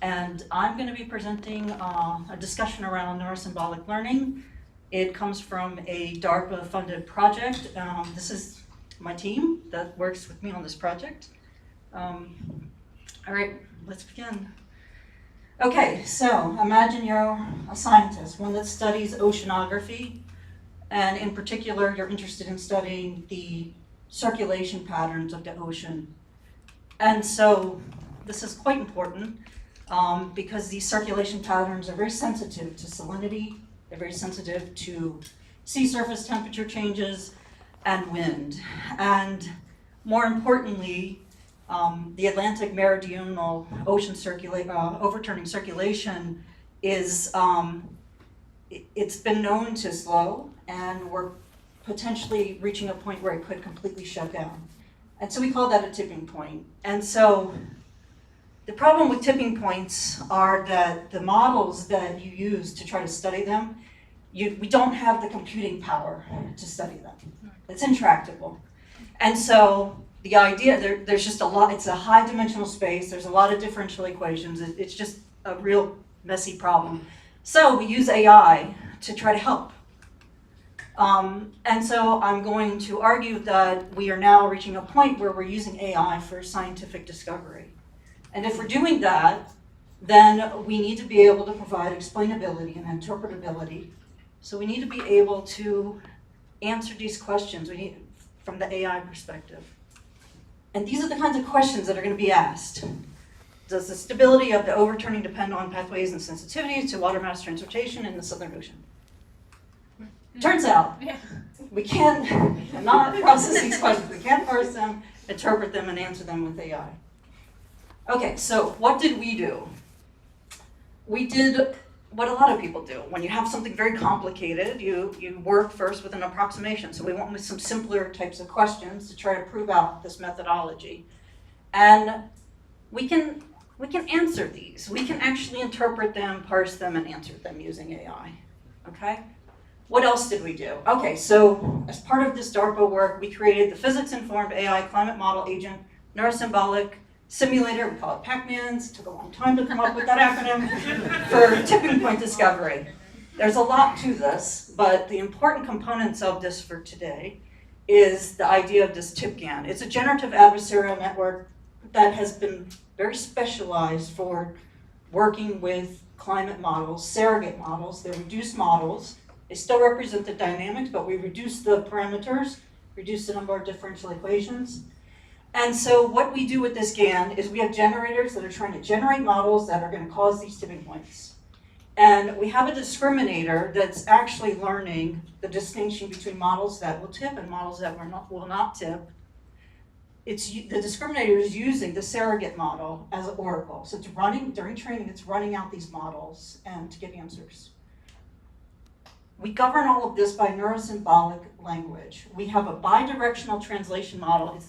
And I'm going to be presenting a discussion around neurosymbolic learning. It comes from a DARPA-funded project. This is my team that works with me on this project. All right, let's begin. Okay, so imagine you're a scientist, one that studies oceanography, and in particular, you're interested in studying the circulation patterns of the ocean. And so this is quite important because these circulation patterns are very sensitive to salinity, they're very sensitive to sea surface temperature changes and wind. And more importantly, the Atlantic meridional ocean overturning circulation is, it's been known to slow, and we're potentially reaching a point where it could completely shut down. And so we call that a tipping point. And so the problem with tipping points are that the models that you use to try to study them, we don't have the computing power to study them. It's intractable. And so the idea, there's just a lot, it's a high dimensional space, there's a lot of differential equations, it's just a real messy problem. So we use AI to try to help. And so I'm going to argue that we are now reaching a point where we're using AI for scientific discovery. And if we're doing that, then we need to be able to provide explainability and interpretability. So we need to be able to answer these questions we need from the AI perspective. And these are the kinds of questions that are going to be asked. Does the stability of the overturning depend on pathways and sensitivities to water mass transportation in the Southern Ocean? Turns out, we cannot process these questions. We can't parse them, interpret them, and answer them with AI. Okay, so what did we do? We did what a lot of people do. When you have something very complicated, you work first with an approximation. So we went with some simpler types of questions to try to prove out this methodology. And we can answer these. We can actually interpret them, parse them, and answer them using AI, okay? What else did we do? Okay, so as part of this DARPA work, we created the physics-informed AI climate model agent neurosymbolic simulator. We call it Pac-Mans. It took a long time to come up with that acronym for tipping point discovery. There's a lot to this, but the important components of this for today is the idea of this TipGAN. It's a generative adversarial network that has been very specialized for working with climate models, surrogate models. They're reduced models. They still represent the dynamics, but we reduce the parameters, reduce the number of differential equations. And so what we do with this GAN is we have generators that are trying to generate models that are going to cause these tipping points. And we have a discriminator that's actually learning the distinction between models that will tip and models that will not tip. The discriminator is using the surrogate model as an oracle. So it's running, during training, it's running out these models and to get answers. We govern all of this by neurosymbolic language. We have a bidirectional translation model.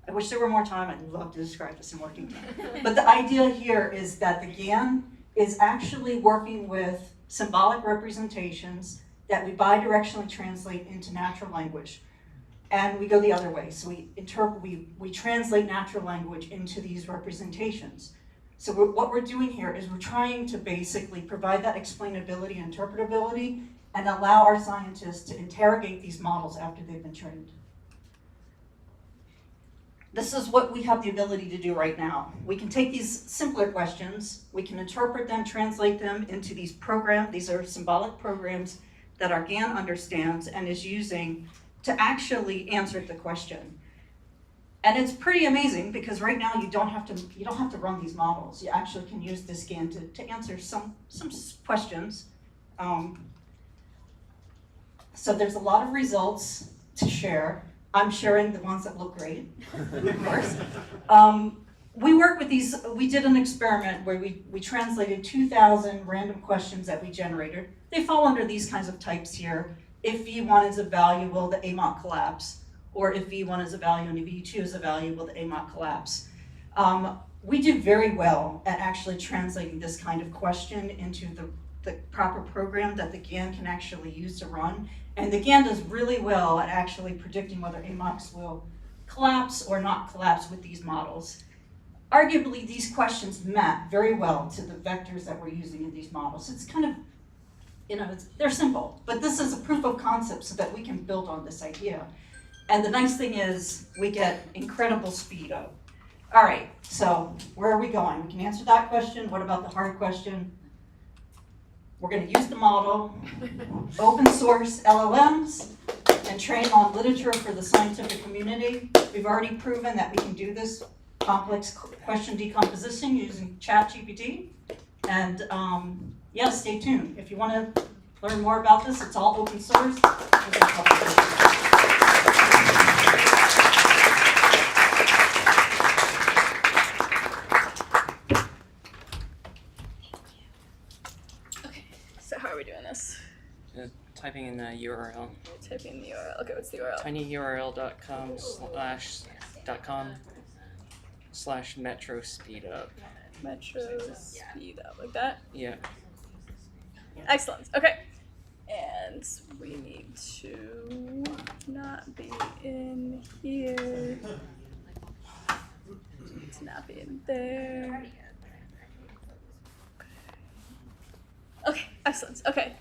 I wish there were more time. I'd love to describe this in more detail. But the idea here is that the GAN is actually working with symbolic representations that we bidirectionally translate into natural language. And we go the other way. So we translate natural language into these representations. So what we're doing here is we're trying to basically provide that explainability and interpretability and allow our scientists to interrogate these models after they've been trained. this is what we have the ability to do right now. We can take these simpler questions, we can interpret them, translate them into these programs. These are symbolic programs that our GAN understands and is using to actually answer the question. And it's pretty amazing because right now you don't have to run these models. You actually can use this GAN to answer some questions. So there's a lot of results to share. I'm sharing the ones that look great, of course. We work with these, we did an experiment where we translated 2,000 random questions that we generated. They fall under these kinds of types here. If V1 is a value, will the AMOC collapse? Or if V1 is a value and V2 is a value, will the AMOC collapse? We did very well at actually translating this kind of question into the proper program that the GAN can actually use to run. And the GAN does really well at actually predicting whether AMOCs will collapse or not collapse with these models. Arguably, these questions map very well to the vectors that we're using in these models. It's kind of, they're simple, but this is a proof of concept so that we can build on this idea. And the nice thing is we get incredible speed up. All right, so where are we going? We can answer that question. What about the hard question? We're going to use the model, open source LLMs, and train on literature for the scientific community. We've already proven that we can do this complex question decomposition using ChatGPT. And yeah, stay tuned. If you want to learn more about this, it's all open source. So how are we doing this? Typing in the URL. Typing the URL. Okay, what's the URL? tinyurl.com/metro speedup. Metro speed up, like that? Yeah. Excellent. Okay. And we need to not be in here. To not be in there. Okay, excellent. Okay.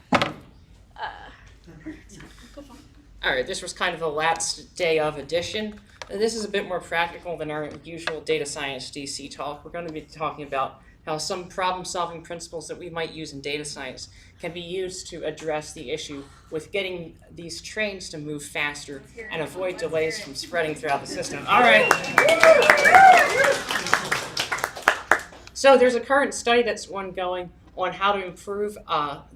Alright, this was kind of the last day of edition. This is a bit more practical than our usual data science DC talk. We're going to be talking about how some problem-solving principles that we might use in data science can be used to address the issue with getting these trains to move faster and avoid delays from spreading throughout the system. Alright. So there's a current study that's ongoing on how to improve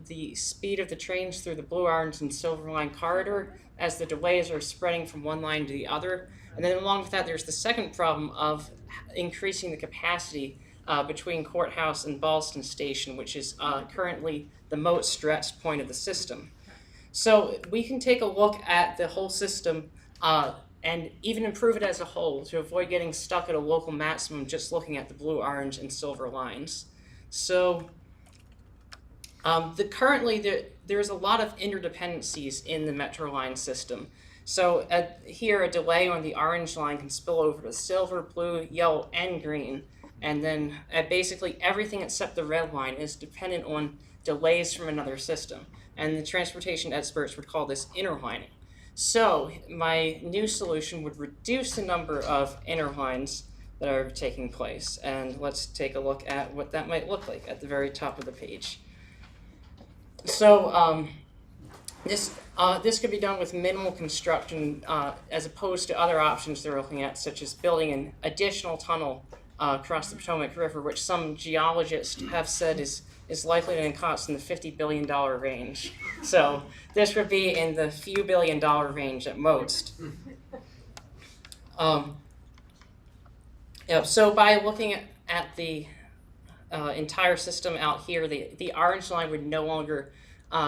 the speed of the trains through the Blue, Orange, and Silver Line corridor as the delays are spreading from one line to the other. And then along with that, there's the second problem of increasing the capacity between Courthouse and Ballston Station, which is currently the most stretched point of the system. So we can take a look at the whole system and even improve it as a whole to avoid getting stuck at a local maximum just looking at the Blue, Orange, and Silver lines. So currently there's a lot of interdependencies in the Metro line system. So here a delay on the orange line can spill over to silver, blue, yellow, and green. And then basically everything except the red line is dependent on delays from another system. And the transportation experts would call this interlining. So my new solution would reduce the number of interlines that are taking place. And let's take a look at what that might look like at the very top of the page. So this could be done with minimal construction as opposed to other options they're looking at, such as building an additional tunnel across the Potomac River, which some geologists have said is likely to cost in the $50 billion range. So this would be in the few $1 billion range at most. So by looking at the entire system out here, the orange line would no longer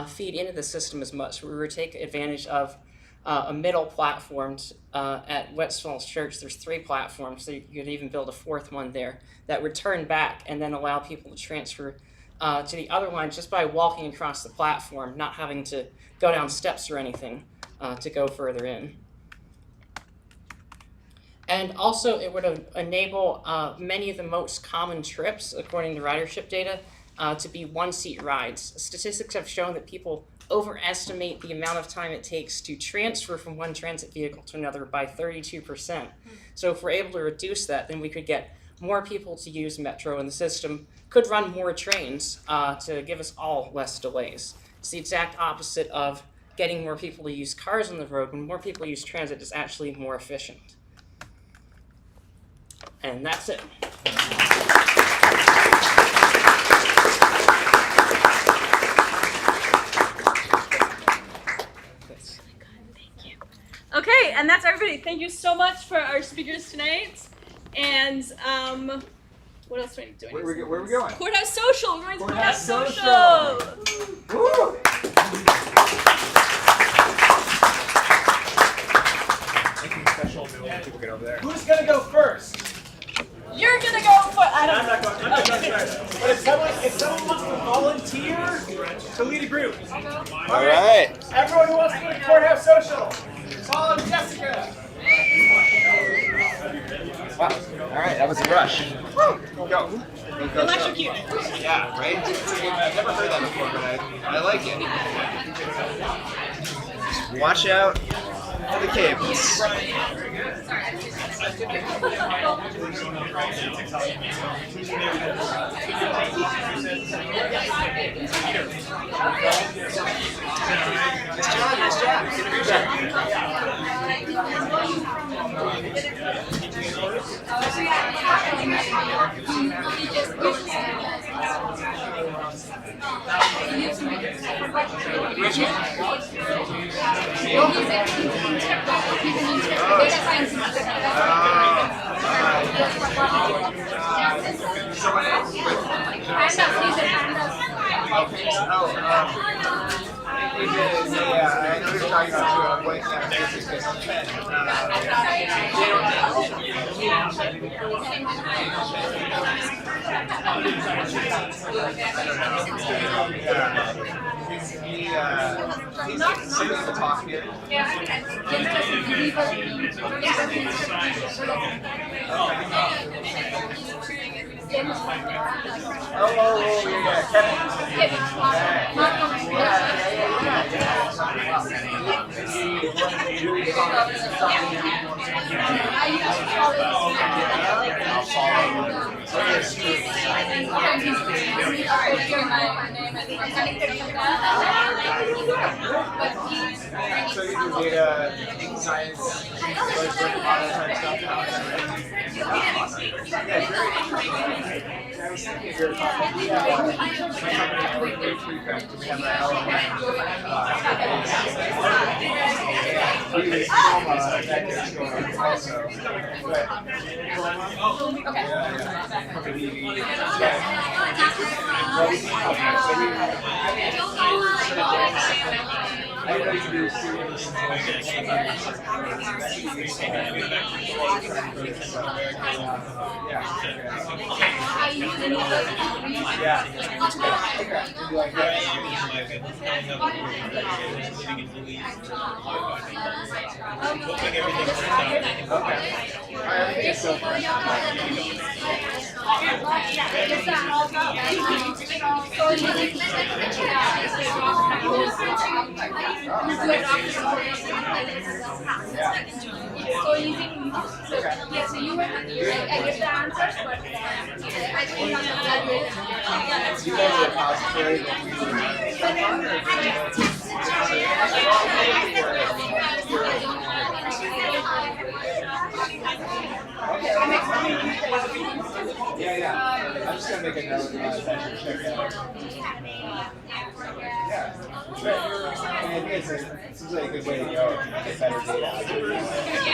feed into the system as much. We would take advantage of a middle platform. At Westfall's Church, there's 3 platforms, so you could even build a 4th one there that would turn back and then allow people to transfer to the other line just by walking across the platform, not having to go down steps or anything to go further in. And also, it would enable many of the most common trips, according to ridership data, to be one-seat rides. Statistics have shown that people overestimate the amount of time it takes to transfer from one transit vehicle to another by 32%. So if we're able to reduce that, then we could get more people to use Metro, and the system could run more trains to give us all less delays. It's the exact opposite of getting more people to use cars on the road. When more people use transit, it's actually more efficient. And that's it. Okay, and that's everybody. Thank you so much for our speakers tonight. And what else do I need to do? Where are we going? Courthouse Social. We're going to Courthouse Social. Woo! Making special when people get over there. Who's gonna go first? You're gonna go for. I don't I'm not going. I'm not going first. But if someone wants to volunteer to lead a group, All right. everyone who wants to go to Courthouse Social, follow Jessica. Wow. All right, that was a rush. Go. electrocute. Yeah, right? I've never heard that before, but I like it. Watch out for the cables. Nice job. Good I know you're talking about white he's sitting at the top here. Yeah, So you do data science, type stuff now. Yeah, very interesting. I was thinking we were talking. We have we have also. I didn't know you could do serious. So you think, so you were, I get the answers, but I think on the graduate. You guys are a repository that yeah. I'm just gonna make a note. Check that out. Yeah. And it seems like a good way to go if you get better data.